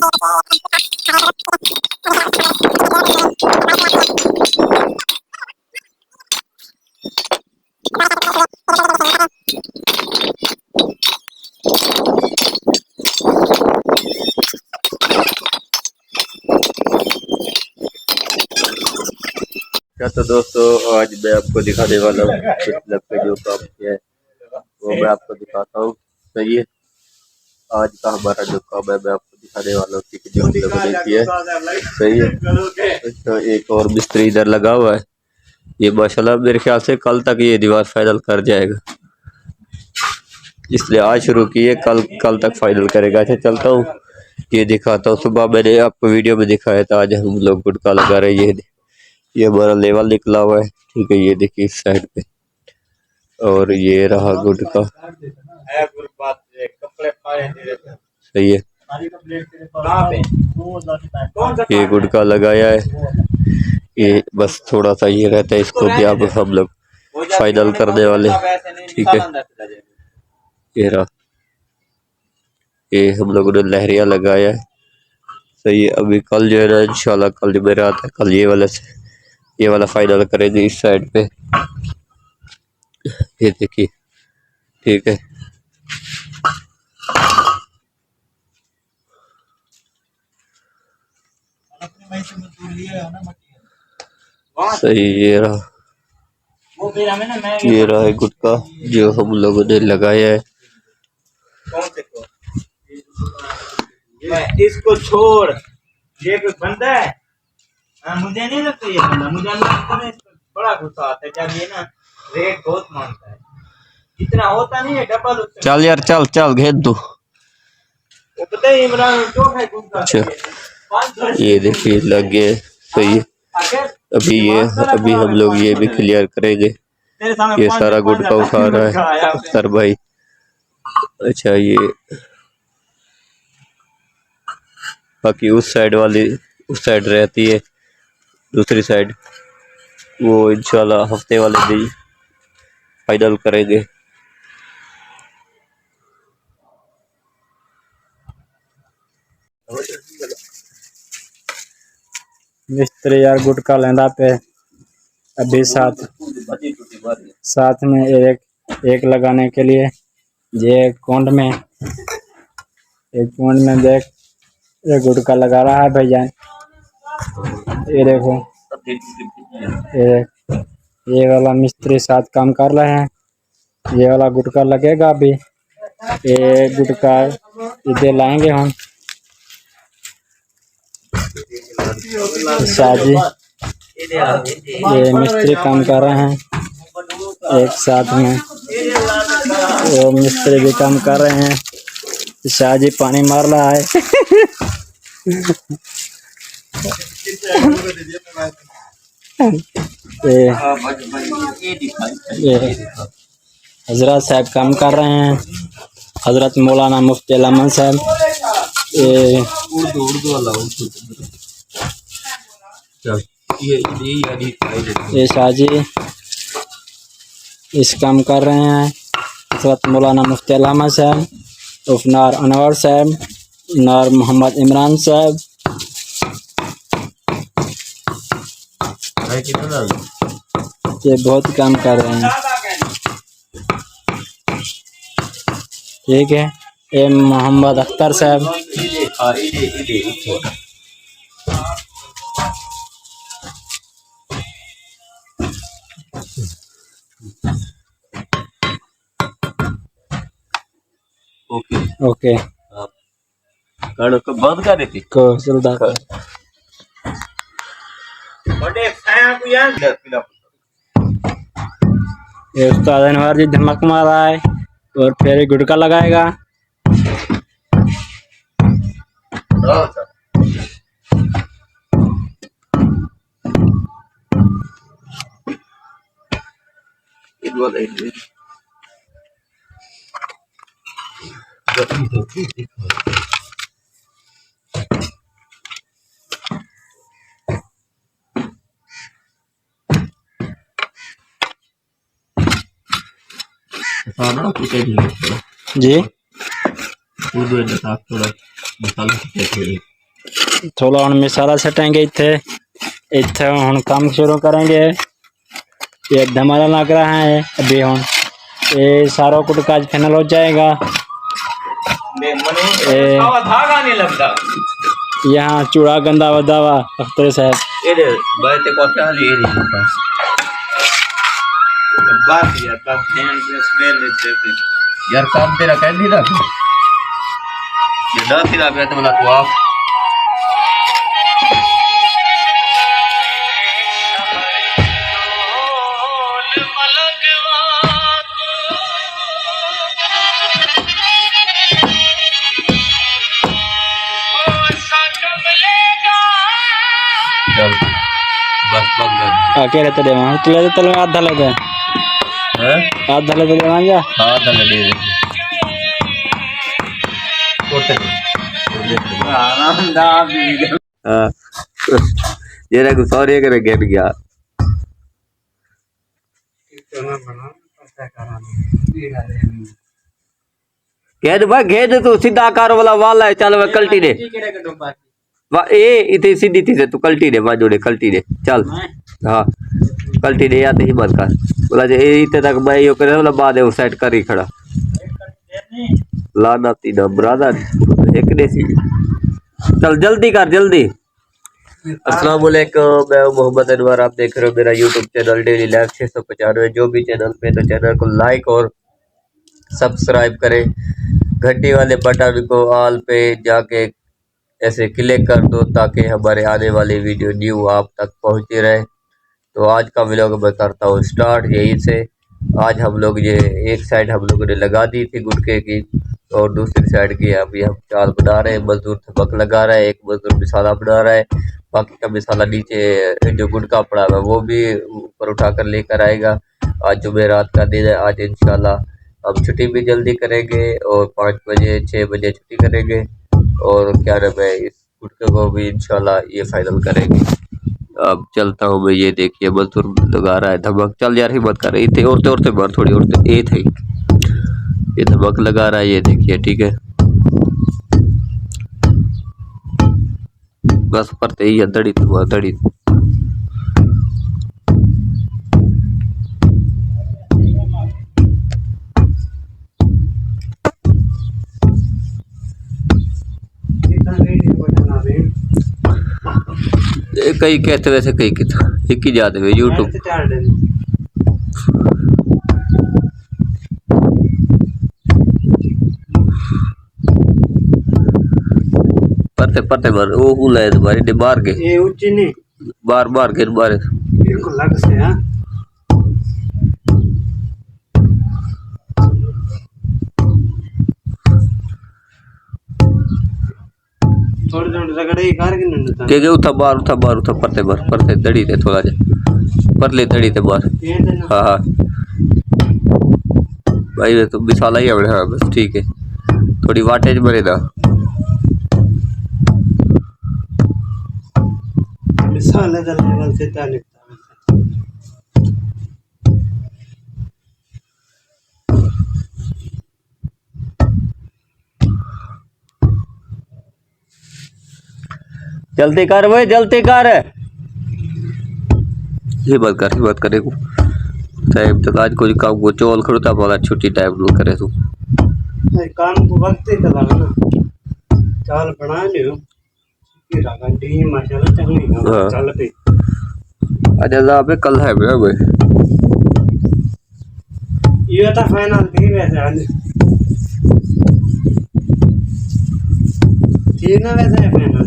क्या तो दोस्तों, आज मैं आपको दिखाने वाला हूँ मतलब पे जो काम किया है वो मैं आपको दिखाता हूँ। सही है, आज का हमारा जो काम है मैं आपको दिखाने वाला हूँ कि जो हम लोगों ने किया है। सही है, तो एक और मिस्त्री इधर लगा हुआ है। ये माशाल्लाह मेरे ख्याल से कल तक ये दीवार फाइनल कर जाएगा, इसलिए आज शुरू किए, कल तक फाइनल करेगा। अच्छा चलता हूँ, ये दिखाता हूँ। सुबह मैंने आपको वीडियो में दिखाया था, आज हम लोग गुटका लगा रहे हैं। ये हमारा लेवल निकला हुआ है, ठीक है, ये देखिए इस साइड पे, और ये रहा गुटका। सही है, ये गुटका लगाया है। ये बस थोड़ा सा ये रहता है, इसको भी आप हम लोग फाइनल करने वाले, ठीक है। ये रहा, ये हम लोगों ने लहरिया लगाया है। सही है, अभी कल जो है ना इंशाल्लाह, कल जो मेरा आता है, कल ये वाला फाइनल करेंगे इस साइड पे। ये देखिए, ठीक है। सही, ये रहा है गुटका जो हम लोगों ने लगाया है। इसको छोड़, ये कोई बंदा है? मुझे नहीं लगता ये बंदा, मुझे लगता है बड़ा गुस्सा आता है जब ये ना रेट बहुत मांगता है, इतना होता नहीं है डबल। चल यार, चल घेर दो। वो पता है इमरान जो है गुस्सा। अच्छा, ये देखिए लग गए। सही है, अभी हम लोग ये भी क्लियर करेंगे। ये सारा गुटका उठा रहा है अख्तर भाई। अच्छा, ये बाकी उस साइड रहती है, दूसरी साइड वो इंशाल्लाह हफ्ते वाले दिन फाइनल करेंगे। मिस्त्री यार गुटका लेंदा पे अभी साथ में एक लगाने के लिए ये कुंड में, एक कुंड में देख ये गुटका लगा रहा है भैया। ये देखो, ये वाला मिस्त्री साथ काम कर रहे हैं। ये वाला गुटका लगेगा अभी, ये गुटका इधर लाएंगे हम। शादी ये मिस्त्री काम कर रहे हैं एक साथ में, वो मिस्त्री भी काम कर रहे हैं। शादी पानी मार रहा है। ये हजरत साहब काम कर रहे हैं, हजरत मौलाना मुफ्ती अमन साहब। ये शाहजी इस काम कर रहे हैं, हजरत मौलाना मुफ्ती अमन साहब, उफनार अनवर साहब, नार मोहम्मद इमरान साहब। ये बहुत काम कर रहे हैं, ठीक है। ये मोहम्मद अख्तर साहब, ओके बंद कर देती को चलता कर। ये उस्ताद अनवर जी धमक मार रहा है और फिर गुटका लगाएगा। जी थोड़ा मसाला थोड़ा हम मसाला सटेंगे इत्थे हम काम शुरू करेंगे। ये धमाला लग रहा है अभी हम ये सारा कुछ काज फाइनल हो जाएगा। धागा नहीं लगता यहाँ चूड़ा गंदा वदावा अख्तर साहब ये बैठे को क्या ले रही है बस बात यार बात स्मेल लेते यार काम तेरा कह दी ना ये डर फिर आ गया तो बोला तू आप चल बस बंद कर अकेले तो देवा तले आधा लगे हैं आधा लगे देवा जा हां दे दे कोटे आनंदा भी हां ये रे सॉरी करे गिर गया कितना बना पता करा घेद भाई घेद तू सीधा कार वाला वाला है चल वे कल्टी दे वा ए इतनी सीधी थी से तू कल्टी दे वा जोड़े कल्टी दे चल हाँ कल्टी दे या तो ही मत कर बोला जे इतने तक मैं यो करे बोला बाद वो सेट कर ही खड़ा लाना तीना ब्रदर एक देसी चल जल्दी कर जल्दी। अस्सलाम वालेकुम मैं मोहम्मद अनवर आप देख रहे हो मेरा यूट्यूब चैनल डेली लाइफ 695 जो भी चैनल पे तो चैनल को लाइक और सब्सक्राइब करें घंटी वाले बटन को ऑल पे जाके ऐसे क्लिक कर दो ताकि हमारे आने वाली वीडियो न्यू आप तक पहुंचती रहे। तो आज का व्लॉग मैं करता हूँ स्टार्ट यहीं से। आज हम लोग ये एक साइड हम लोगों ने लगा दी थी गुटके की और दूसरी साइड की अभी हम चाल बना रहे हैं। मजदूर थपक लगा रहा है एक मजदूर मिसाला बना रहा है बाकी का मिसाला नीचे जो गुटका पड़ा हुआ वो भी ऊपर उठा कर लेकर आएगा। आज जुमेरात का दिन है आज इंशाल्लाह हम छुट्टी भी जल्दी करेंगे और 5 बजे 6 बजे छुट्टी करेंगे और क्या नाम है इस गुटके को भी इंशाल्लाह ये फाइनल करेंगे। अब चलता हूँ मैं ये देखिए मजदूर लगा रहा है धमक चल यार हिम्मत कर रही थी औरतें बार थोड़ी औरतें ये थी ये धमक लगा रहा है ये देखिए ठीक है बस पड़ते ही दड़ी दड़ी कई कहते वैसे कई कितना एक ही जाते हुए यूट्यूब पढ़ते पढ़ते बार वो हुला है तुम्हारी ने बाहर के ये ऊंची नहीं बार बार के बार बिल्कुल लग से हां थोड़ी थोड़ी रगड़े कार के नंदा के उठा बार उठा पढ़ते दड़ी थे थोड़ा जा पर ले दड़ी थे बार हां हां भाई ये तो मिसाला ही है हां बस ठीक है थोड़ी वाटेज भरे दा मिसाल है लेवल से ता लिखता जल्दी कर भाई जल्दी कर ये बात करे को टाइम तक आज कोई काम को चोल करो तब वाला छुट्टी टाइम लो करे तू काम को वक्त ही चला ना चाल बना लियो कि रागंडी माशाल्लाह चंगी चल पे आज अल्लाह कल है भाई ये था फाइनल थी वैसे आज थी ना वैसे फाइनल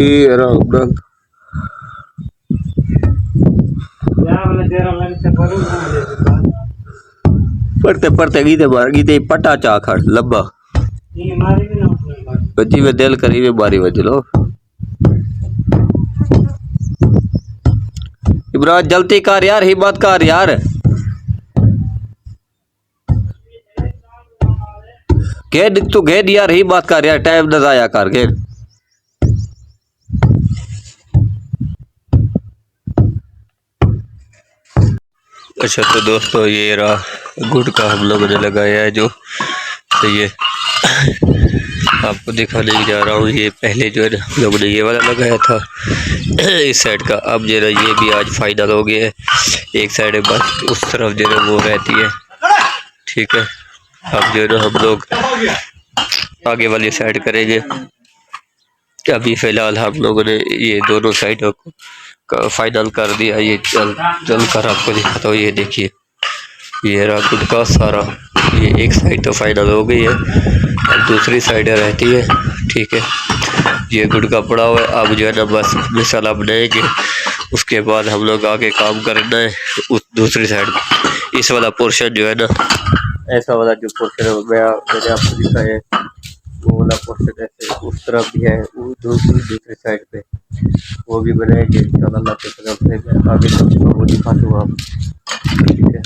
ये रहा या वाला तेरा लग से करूं ना पढ़ते गीते पटा चा खड़ लब्बा ये मारी भी ना उसने बच्ची में दिल करी वे बारी बज लो इब्राहिम जल्दी कर यार हिम्मत कर यार घेर तू घेर यार हिम्मत कर यार टाइम न जाया कर घेर अच्छा तो दोस्तों ये रहा गुड़ का हम लोगों ने लगाया है जो तो ये आपको दिखाने जा रहा हूँ। ये पहले जो है ना हम लोगों ने ये वाला लगाया था इस साइड का, अब जो है ये भी आज फाइनल हो गया है। एक साइड बस उस तरफ जो है वो रहती है, ठीक है। अब जो है ना हम लोग आगे वाली साइड करेंगे। अभी फिलहाल हम लोगों ने ये दोनों साइडों को फाइनल कर दिया। ये चल कर आपको दिखाता हूँ। ये देखिए, ये रहा गुटका सारा, ये एक साइड तो फाइनल हो गई है, अब दूसरी साइड रहती है, ठीक है। ये गुटका पड़ा हुआ है, अब जो है ना बस मसाला बनाएंगे, उसके बाद हम लोग आगे काम करना है उस दूसरी साइड। इस वाला पोर्शन जो है ना, ऐसा वाला जो पोर्शन है मैंने आपको दिखाया है, वो वाला पोर्शन ऐसे उस तरफ भी है, वो दूसरी साइड पे वो भी बनाएंगे इंशाल्लाह की तरफ से। मैं आगे चलूँगा वो दिखा दूँगा आप, ठीक है।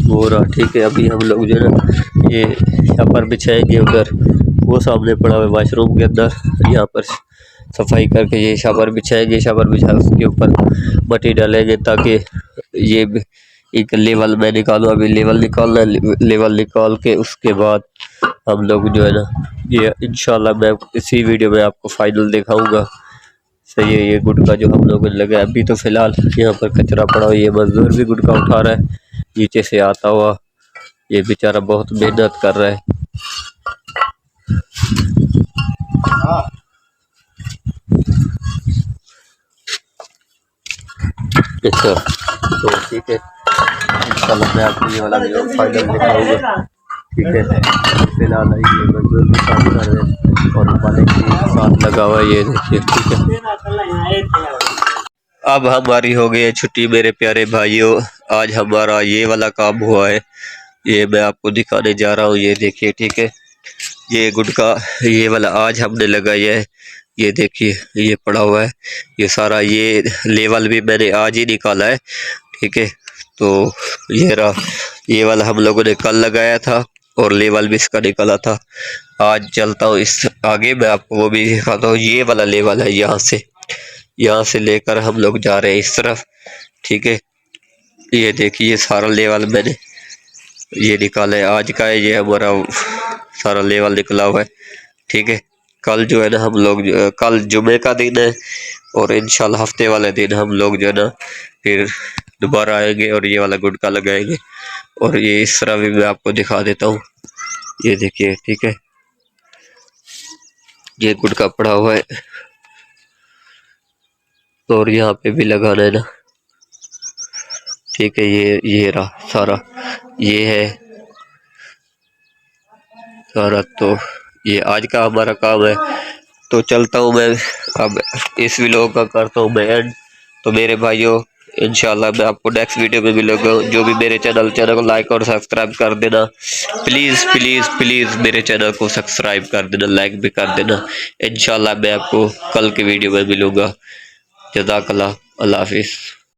वो रहा, ठीक है। अभी हम लोग जो है ना ये यहाँ पर बिछाएंगे, उधर वो सामने पड़ा हुआ है वाशरूम के अंदर, यहाँ पर सफाई करके ये शावर बिछाएंगे। शावर बिछा उसके ऊपर मट्टी डालेंगे ताकि ये एक लेवल में निकालूँ। अभी लेवल निकालना है, लेवल निकाल के उसके बाद हम लोग जो है ना ये इंशाल्लाह मैं इसी वीडियो में आपको फाइनल दिखाऊंगा। सही है। ये गुटका जो हम लोगों ने लगाया, अभी तो फिलहाल यहाँ पर कचरा पड़ा हुआ, ये मजदूर भी गुटका उठा रहा है नीचे से आता हुआ, ये बेचारा बहुत मेहनत कर रहा है। अच्छा, तो ठीक है, इंशाल्लाह मैं आपको ये वाला वीडियो फाइनल दिखाऊंगा, ठीक है। फिलहाल ये मजदूर भी काम कर रहे हैं और मालिक के साथ लगा हुआ है, ये देखिए, ठीक है। अब हमारी हो गई है छुट्टी मेरे प्यारे भाइयों। आज हमारा ये वाला काम हुआ है, ये मैं आपको दिखाने जा रहा हूँ। ये देखिए, ठीक है, ये गुटका ये वाला आज हमने लगाया है। ये देखिए, ये पड़ा हुआ है, ये सारा ये लेवल भी मैंने आज ही निकाला है, ठीक है। तो ये रहा, ये वाला हम लोगों ने कल लगाया था और लेवल भी इसका निकाला था। आज चलता हूँ इस आगे, मैं आपको वो भी दिखाता हूँ। ये वाला लेवल है, यहाँ से लेकर हम लोग जा रहे हैं इस तरफ, ठीक है। ये देखिए, ये सारा लेवल मैंने ये निकाला है, आज का है ये हमारा सारा लेवल निकला हुआ है, ठीक है। कल जो है ना हम लोग कल जुमे का दिन है और इंशाल्लाह हफ्ते वाले दिन हम लोग जो है ना फिर दोबारा आएंगे और ये वाला गुटका लगाएंगे। और ये इस तरह भी मैं आपको दिखा देता हूँ। ये देखिए, ठीक है, ये गुटका पड़ा हुआ है और यहाँ पे भी लगाना है ना, ठीक है। ये रहा सारा, ये है सारा। तो ये आज का हमारा काम है। तो चलता हूँ मैं अब, इस वीडियो का करता हूँ मैं एंड। तो मेरे भाइयों, इंशाल्लाह मैं आपको नेक्स्ट वीडियो में मिलूंगा। जो भी मेरे चैनल को लाइक और सब्सक्राइब कर देना, प्लीज़ प्लीज़ प्लीज़ मेरे चैनल को सब्सक्राइब कर देना, लाइक भी कर देना। इंशाल्लाह मैं आपको कल के वीडियो में मिलूंगा। जज़ाकल्लाह, अल्लाह हाफिज़।